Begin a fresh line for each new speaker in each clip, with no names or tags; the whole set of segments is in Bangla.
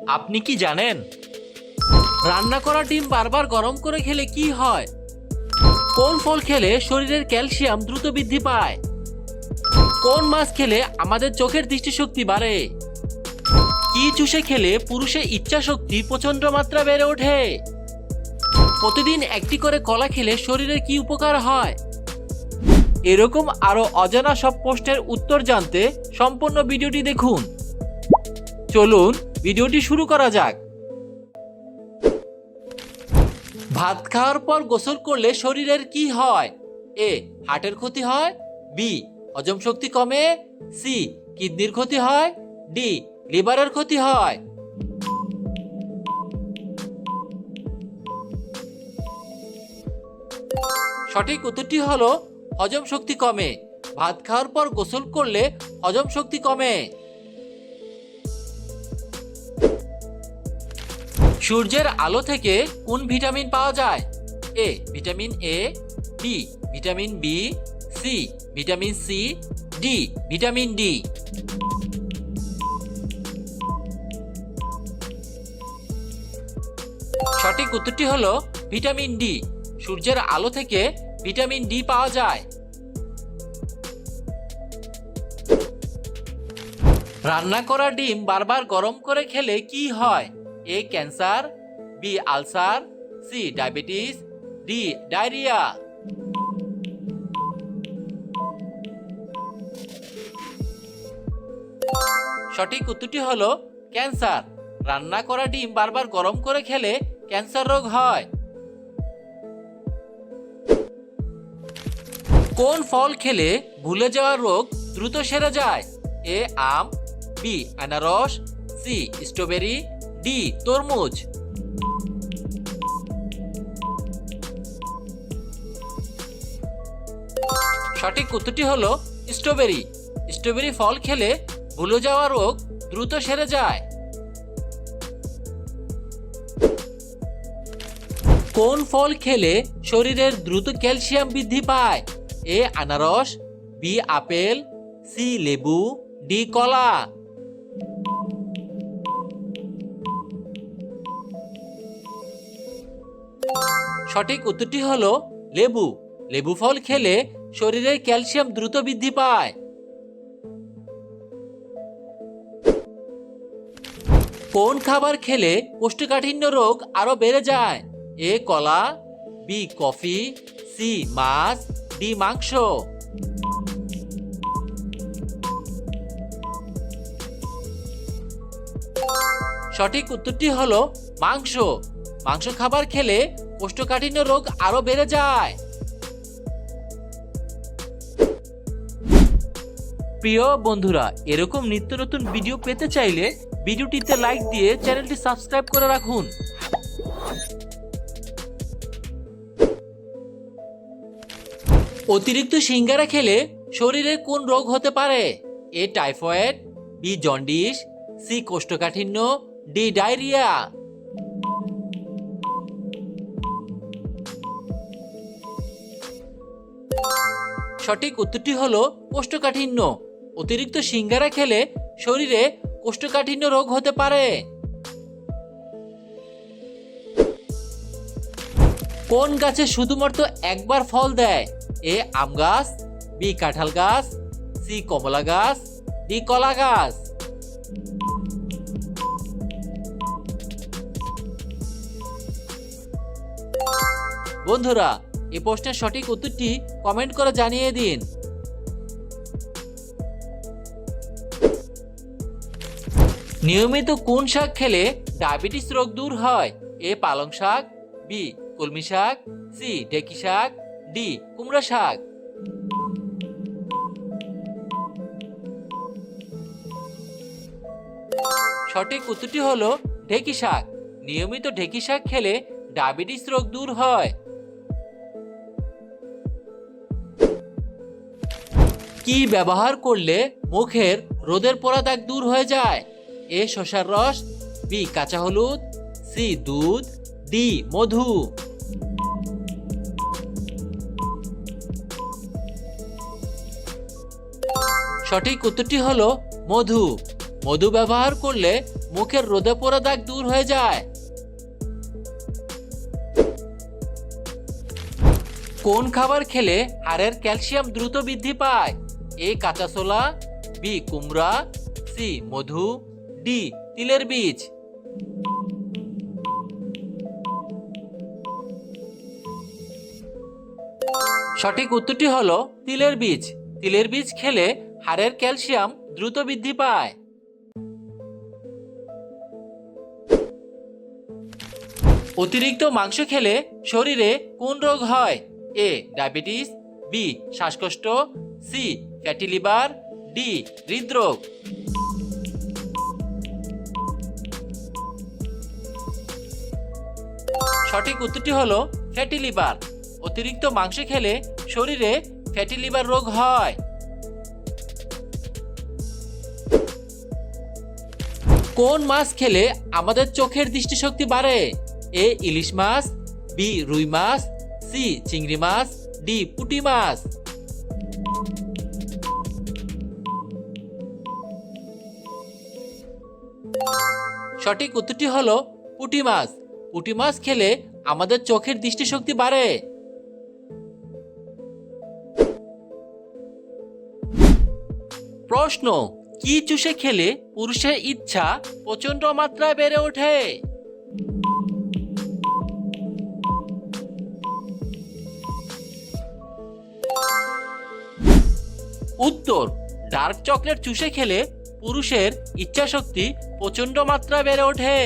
আপনি কি জানেন রান্না করা ডিম বারবার গরম করে খেলে কি হয়? কোন ফল খেলে শরীরের ক্যালসিয়াম দ্রুত বৃদ্ধি পায়? কোন মাছ খেলে আমাদের চোখের দৃষ্টিশক্তি বাড়ে? কি চুষে খেলে পুরুষের ইচ্ছা শক্তি প্রচন্ড মাত্রা বেড়ে ওঠে? প্রতিদিন একটি করে কলা খেলে শরীরের কি উপকার হয়? এরকম আরো অজানা সব প্রশ্নের উত্তর জানতে সম্পূর্ণ ভিডিওটি দেখুন। চলুন ভিডিওটি শুরু করা যাক। ভাত খাওয়ার পর গোসল করলে শরীরের কি হয়? এ হার্টের ক্ষতি হয়, বি হজম শক্তি কমে, সি কিডনির ক্ষতি হয়, ডি লিভারের ক্ষতি হয়। সঠিক উত্তরটি হলো হজম শক্তি কমে। ভাত খাওয়ার পর গোসল করলে হজম শক্তি কমে। সূর্যের আলো থেকে কোন ভিটামিন পাওয়া যায়? A vitamin A, B vitamin B, C vitamin C, D vitamin D. সঠিক উত্তরটি হলো ভিটামিন ডি। সূর্যের আলো থেকে ভিটামিন ডি পাওয়া যায়। রান্না করা ডিম বারবার গরম করে খেলে কি হয়? A cancer, B ulcer, C diabetes, D diarrhoea. সঠিক উত্তরটি হলো ক্যান্সার। রান্না করা ডিম বারবার গরম করে খেলে ক্যান্সার রোগ হয়। কোন ফল খেলে ভুলে যাওয়ার রোগ দ্রুত সেরে যায়? এ আম, বি আনারস, সি স্ট্রবেরি, ডি তরমুজ। সঠিক উত্তরটি হলো স্ট্রবেরি। স্ট্রবেরি ফল খেলে ভুলে যাওয়া রোগ দ্রুত সেরে যায়। কোন ফল খেলে শরীরের দ্রুত ক্যালসিয়াম বৃদ্ধি পায়? এ আনারস, বি আপেল, সি লেবু, ডি কলা। সঠিক উত্তরটি হলো লেবু। লেবু ফল খেলে শরীরের ক্যালসিয়াম দ্রুত বৃদ্ধি পায়। কোন খাবার খেলে কোষ্ঠকাঠিন্য রোগ আরো বেড়ে যায়? এ কলা, বি কফি, সি মাছ, ডি মাংস। সঠিক উত্তরটি হলো মাংস। মাংস খাবার খেলে কোষ্ঠকাঠিন্য রোগ আরো বেড়ে যায়। প্রিয় বন্ধুরা, এরকম নিত্য নতুন ভিডিও পেতে চাইলে ভিডিওটিতে লাইক দিয়ে চ্যানেলটি সাবস্ক্রাইব করে রাখুন। অতিরিক্ত সিঙ্গারা খেলে শরীরে কোন রোগ হতে পারে? A typhoid, B jaundice, C কোষ্ঠকাঠিন্য, ডি ডায়রিয়া। সঠিক উত্তরটি হলো কোষ্ঠকাঠিন্য। অতিরিক্ত সিঙ্গারা খেলে শরীরে কোষ্ঠকাঠিন্য রোগ হতে পারে। কোন গাছে শুধুমাত্র একবার ফল দেয়? এ আম গাছ, বি কাঁঠাল গাছ, সি কমলা গাছ, ডি কলা গাছ। বন্ধুরা, এই প্রশ্নের সঠিক উত্তরটি কমেন্ট করে জানিয়ে দিন। নিয়মিত কোন শাক খেলে ডায়াবেটিস রোগ দূর হয়? এ পালং শাক, বি কলমি শাক, সি ঢেঁকি শাক, ডি কুমড়া শাক। সঠিক উত্তরটি হলো ঢেঁকি শাক। নিয়মিত ঢেঁকি শাক খেলে ডায়াবেটিস রোগ দূর হয়। কি ব্যবহার করলে মুখের রোদের পোড়া দাগ দূর হয়ে যায়? এ শসার রস, বি কাঁচা হলুদ, সি দুধ, ডি মধু। সঠিক উত্তরটি হলো মধু। মধু ব্যবহার করলে মুখের রোদে পোড়া দাগ দূর হয়ে যায়? কোন খাবার খেলে হাড়ের ক্যালসিয়াম দ্রুত বৃদ্ধি পায়? এ কাঁচা ছোলা, বি কুমড়া, সি মধু, ডি তিলের বীজ। সঠিক উত্তরটি হলো তিলের বীজ। তিলের বীজ খেলে হাড়ের ক্যালসিয়াম দ্রুত বৃদ্ধি পায়। অতিরিক্ত মাংস খেলে শরীরে কোন রোগ হয়? এ ডায়াবেটিস, বি শ্বাসকষ্ট, সি ফ্যাটি লিভার, ডি হৃদরোগ। সঠিক উত্তরটি হলো ফ্যাটি লিভার। অতিরিক্ত মাংস খেলে শরীরে ফ্যাটি লিভার রোগ হয়। কোন মাছ খেলে আমাদের চোখের দৃষ্টিশক্তি বাড়ে? এ ইলিশ মাছ, বি রুই মাছ, সি চিংড়ি মাছ, ডি পুঁটি মাছ। সঠিক উত্তরটি হলো পুঁটি মাছ। পুঁটি মাছ খেলে আমাদের চোখের দৃষ্টিশক্তি বাড়ে। প্রশ্ন, কি চুষে খেলে পুরুষের ইচ্ছা প্রচন্ড মাত্রায় বেড়ে ওঠে? উত্তর, ডার্ক চকলেট চুষে খেলে পুরুষের ইচ্ছা শক্তি প্রচন্ড মাত্রায় বেড়ে ওঠে।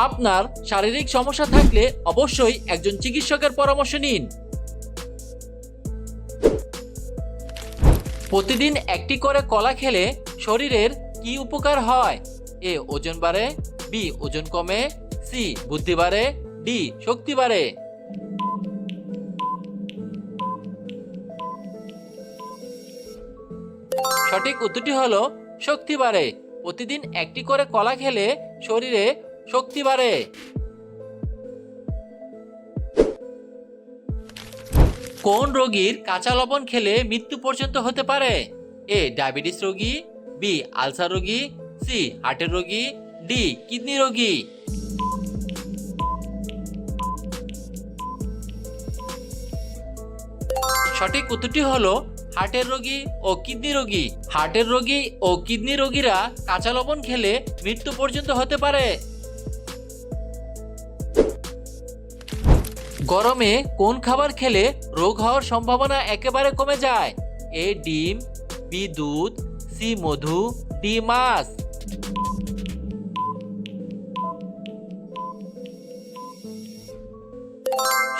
আপনার শারীরিক সমস্যা থাকলে অবশ্যই একজন চিকিৎসকের পরামর্শ নিন। প্রতিদিন একটি করে কলা খেলে শরীরের কি উপকার হয়? এ ওজন বাড়ে, বি ওজন কমে, সি বুদ্ধি বাড়ে, ডি শক্তি বাড়ে। সঠিক উত্তরটি হলো শক্তি বাড়ে। প্রতিদিন একটি করে কলা খেলে শরীরে শক্তি বাড়ে। কোন রোগীর কাঁচা লবণ খেলে মৃত্যু পর্যন্ত হতে পারে? এ ডায়াবেটিস রোগী, বি আলসার রোগী, সি হার্টের রোগী, ডি কিডনি রোগী। সঠিক উত্তরটি হলো হার্টের রোগী ও কিডনি রোগী। হার্টের রোগী ও কিডনি রোগীরা কাঁচা লবণ খেলে মৃত্যু পর্যন্ত হতে পারে। গরমে কোন খাবার খেলে রোগ হওয়ার সম্ভাবনা একেবারে কমে যায়? এ ডিম, বি দুধ, সি মধু, ডি মাছ।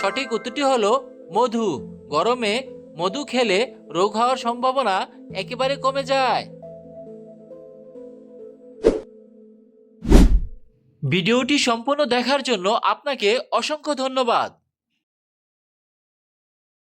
সঠিক উত্তরটি হলো মধু। গরমে মধু খেলে রোগ হওয়ার সম্ভাবনা একেবারে কমে যায়। ভিডিওটি সম্পূর্ণ দেখার জন্য আপনাকে অসংখ্য ধন্যবাদ।